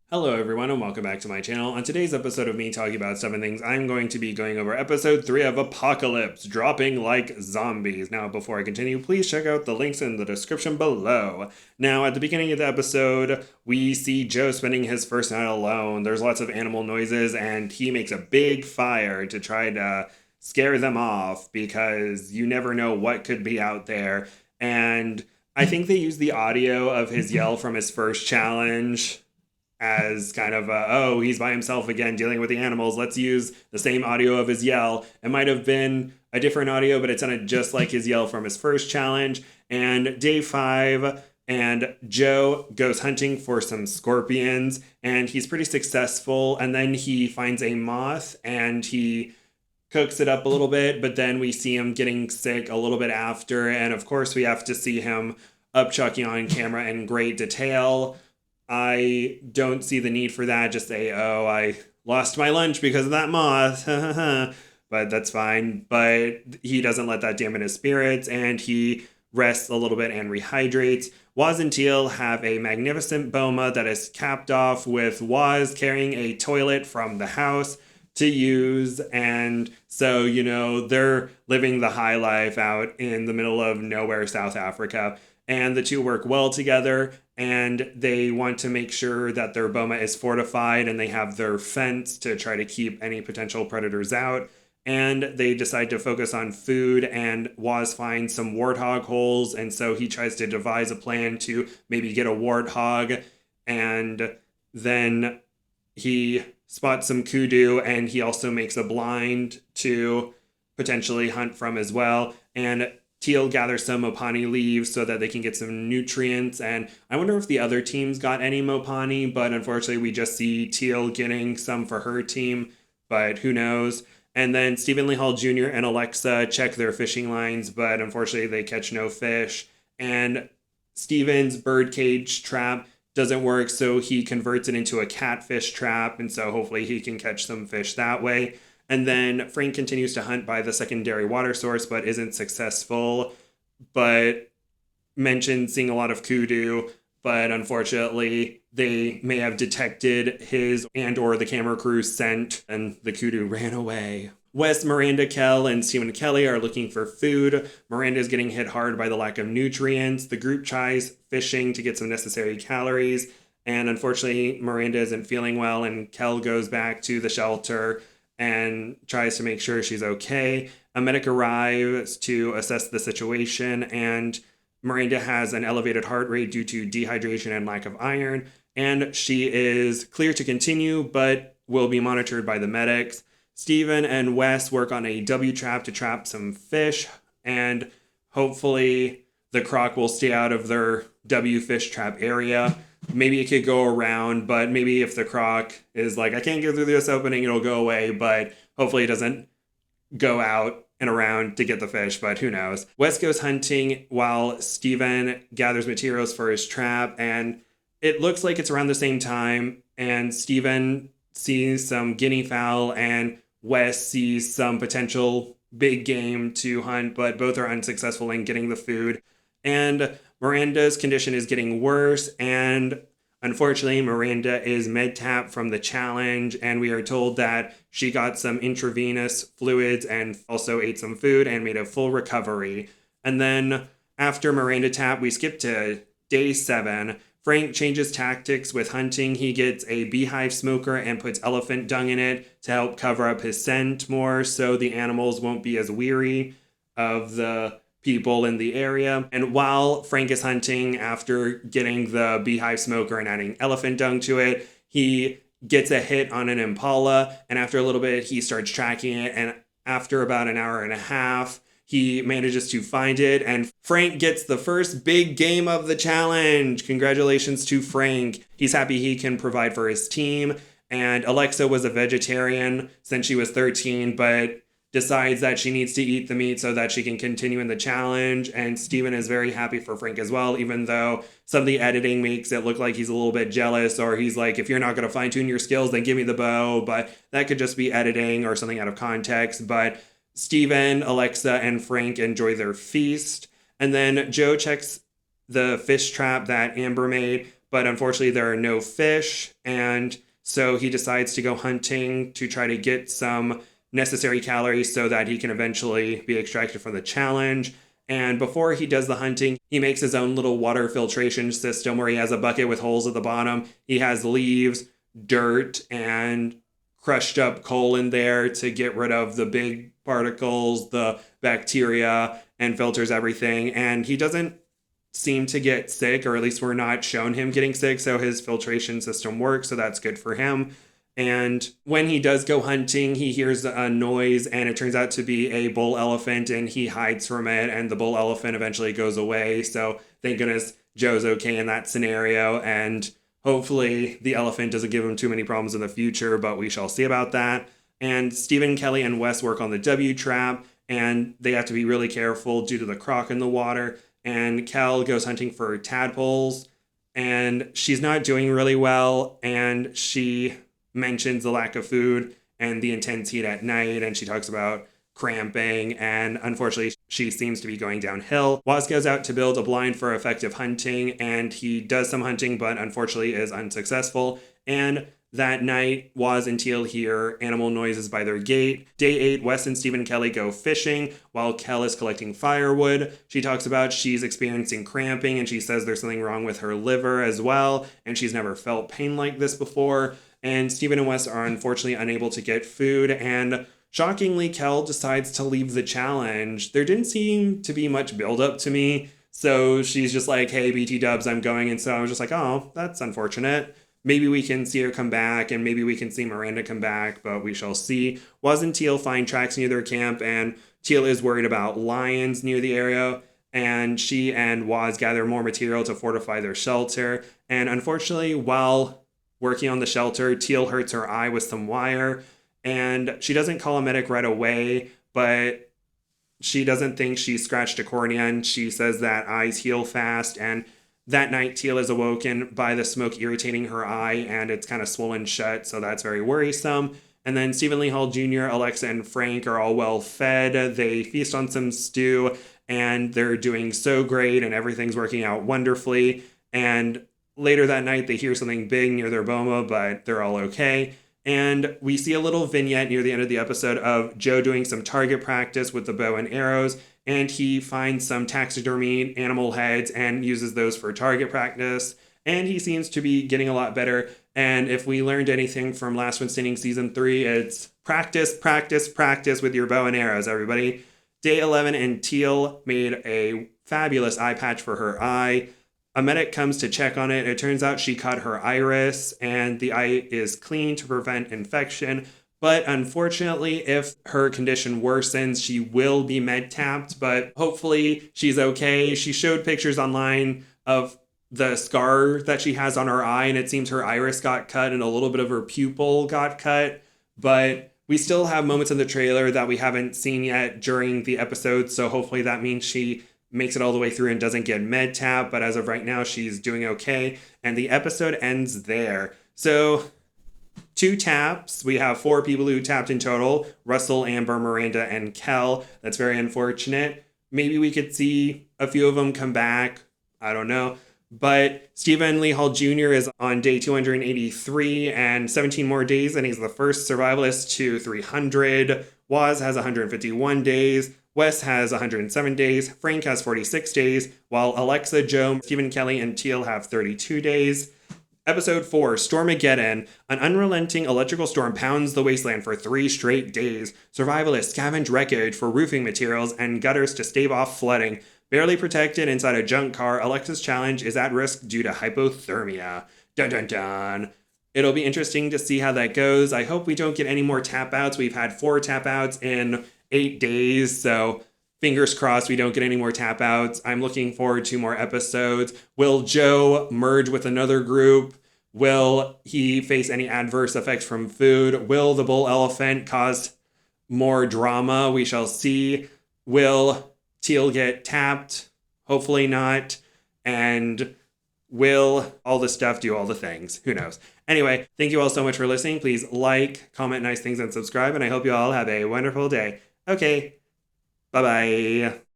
Hello everyone and welcome back to my channel. On today's episode of me talking about 7 things, I'm going to be going over episode 3 of Apocalypse, dropping like zombies. Now before I continue, please check out the links in the description below. Now at the beginning of the episode, we see Joe spending his first night alone. There's lots of animal noises and he makes a big fire to try to scare them off because you never know what could be out there. And I think they use the audio of his yell from his first challenge as kind of oh, he's by himself again dealing with the animals. Let's use the same audio of his yell. It might have been a different audio, but it sounded just like his yell from his first challenge. And day 5, and Joe goes hunting for some scorpions, and he's pretty successful. And then he finds a moth, and he cooks it up a little bit, but then we see him getting sick a little bit after. And of course, we have to see him upchucking on camera in great detail. I don't see the need for that. Just say, oh, I lost my lunch because of that moth. But that's fine. But he doesn't let that dampen his spirits, and he rests a little bit and rehydrates. Waz and Teal have a magnificent boma that is capped off with Waz carrying a toilet from the house to use. And so, they're living the high life out in the middle of nowhere, South Africa. And the two work well together, and they want to make sure that their boma is fortified, and they have their fence to try to keep any potential predators out. And they decide to focus on food, and Waz finds some warthog holes, and so he tries to devise a plan to maybe get a warthog, and then he spots some kudu, and he also makes a blind to potentially hunt from as well. And Teal gathers some Mopani leaves so that they can get some nutrients. And I wonder if the other teams got any Mopani, but unfortunately we just see Teal getting some for her team, but who knows. And then Stephen Lee Hall Jr. and Alexa check their fishing lines, but unfortunately they catch no fish. And Stephen's birdcage trap doesn't work, so he converts it into a catfish trap, and so hopefully he can catch some fish that way. And then Frank continues to hunt by the secondary water source, but isn't successful, but mentions seeing a lot of kudu, but unfortunately they may have detected his and or the camera crew's scent, and the kudu ran away. Wes, Miranda, Kel, and Stephen Kelly are looking for food. Miranda is getting hit hard by the lack of nutrients. The group tries fishing to get some necessary calories, and unfortunately Miranda isn't feeling well, and Kel goes back to the shelter and tries to make sure she's okay. A medic arrives to assess the situation, and Miranda has an elevated heart rate due to dehydration and lack of iron, and she is clear to continue, but will be monitored by the medics. Stephen and Wes work on a W trap to trap some fish, and hopefully the croc will stay out of their W fish trap area. Maybe it could go around, but maybe if the croc is like, I can't get through this opening, it'll go away, but hopefully it doesn't go out and around to get the fish, but who knows. Wes goes hunting while Steven gathers materials for his trap, and it looks like it's around the same time, and Steven sees some guinea fowl, and Wes sees some potential big game to hunt, but both are unsuccessful in getting the food. And Miranda's condition is getting worse, and unfortunately Miranda is med-tapped from the challenge, and we are told that she got some intravenous fluids and also ate some food and made a full recovery. And then after Miranda tap, we skip to day 7. Frank changes tactics with hunting. He gets a beehive smoker and puts elephant dung in it to help cover up his scent more so the animals won't be as weary of the people in the area. And while Frank is hunting, after getting the beehive smoker and adding elephant dung to it, he gets a hit on an impala, and after a little bit he starts tracking it, and after about an hour and a half he manages to find it, and Frank gets the first big game of the challenge. Congratulations to Frank. He's happy he can provide for his team. And Alexa was a vegetarian since she was 13, but decides that she needs to eat the meat so that she can continue in the challenge. And Steven is very happy for Frank as well, even though some of the editing makes it look like he's a little bit jealous, or he's like, if you're not going to fine tune your skills, then give me the bow. But that could just be editing or something out of context. But Steven, Alexa, and Frank enjoy their feast. And then Joe checks the fish trap that Amber made, but unfortunately there are no fish, and so he decides to go hunting to try to get some necessary calories so that he can eventually be extracted from the challenge. And before he does the hunting, he makes his own little water filtration system where he has a bucket with holes at the bottom. He has leaves, dirt, and crushed up coal in there to get rid of the big particles, the bacteria, and filters everything. And he doesn't seem to get sick, or at least we're not shown him getting sick, so his filtration system works, so that's good for him. And when he does go hunting, he hears a noise, and it turns out to be a bull elephant, and he hides from it, and the bull elephant eventually goes away. So thank goodness Joe's okay in that scenario, and hopefully the elephant doesn't give him too many problems in the future, but we shall see about that. And Stephen, Kelly, and Wes work on the W trap, and they have to be really careful due to the croc in the water. And Kel goes hunting for tadpoles, and she's not doing really well, and she mentions the lack of food and the intense heat at night, and she talks about cramping, and unfortunately she seems to be going downhill. Waz goes out to build a blind for effective hunting, and he does some hunting but unfortunately is unsuccessful. And that night, Waz and Teal hear animal noises by their gate. Day 8, Wes and Stephen Kelly go fishing while Kel is collecting firewood. She talks about she's experiencing cramping, and she says there's something wrong with her liver as well, and she's never felt pain like this before. And Stephen and Wes are unfortunately unable to get food, and shockingly, Kel decides to leave the challenge. There didn't seem to be much buildup to me, so she's just like, hey, BT dubs, I'm going. And so I was just like, oh, that's unfortunate. Maybe we can see her come back, and maybe we can see Miranda come back, but we shall see. Waz and Teal find tracks near their camp, and Teal is worried about lions near the area, and she and Waz gather more material to fortify their shelter. And unfortunately, while working on the shelter, Teal hurts her eye with some wire, and she doesn't call a medic right away, but she doesn't think she scratched a cornea, and she says that eyes heal fast. And that night, Teal is awoken by the smoke irritating her eye, and it's kind of swollen shut, so that's very worrisome. And then Stephen Lee Hall Jr., Alexa, and Frank are all well fed. They feast on some stew, and they're doing so great, and everything's working out wonderfully. And later that night, they hear something big near their boma, but they're all okay. And we see a little vignette near the end of the episode of Joe doing some target practice with the bow and arrows, and he finds some taxidermy animal heads and uses those for target practice. And he seems to be getting a lot better. And if we learned anything from Last One Standing Season 3, it's practice, practice, practice with your bow and arrows, everybody. Day 11, and Teal made a fabulous eye patch for her eye. A medic comes to check on it. It turns out she cut her iris, and the eye is clean to prevent infection. But unfortunately, if her condition worsens, she will be med-tapped, but hopefully she's okay. She showed pictures online of the scar that she has on her eye, and it seems her iris got cut and a little bit of her pupil got cut. But we still have moments in the trailer that we haven't seen yet during the episode, so hopefully that means she makes it all the way through and doesn't get med-tapped. But as of right now, she's doing okay, and the episode ends there. So 2 taps. We have 4 people who tapped in total: Russell, Amber, Miranda, and Kel. That's very unfortunate. Maybe we could see a few of them come back. I don't know. But Stephen Lee Hall Jr. is on day 283 and 17 more days, and he's the first survivalist to 300. Waz has 151 days. Wes has 107 days. Frank has 46 days, while Alexa, Joe, Stephen Kelly, and Teal have 32 days. Episode 4, Stormageddon. An unrelenting electrical storm pounds the wasteland for 3 straight days. Survivalists scavenge wreckage for roofing materials and gutters to stave off flooding. Barely protected inside a junk car, Alexa's challenge is at risk due to hypothermia. Dun dun dun. It'll be interesting to see how that goes. I hope we don't get any more tap outs. We've had 4 tap outs in 8 days, so fingers crossed we don't get any more tap outs. I'm looking forward to more episodes. Will Joe merge with another group? Will he face any adverse effects from food? Will the bull elephant cause more drama? We shall see. Will Teal get tapped? Hopefully not. And will all the stuff do all the things? Who knows? Anyway, thank you all so much for listening. Please like, comment nice things, and subscribe. And I hope you all have a wonderful day. Okay. Bye-bye.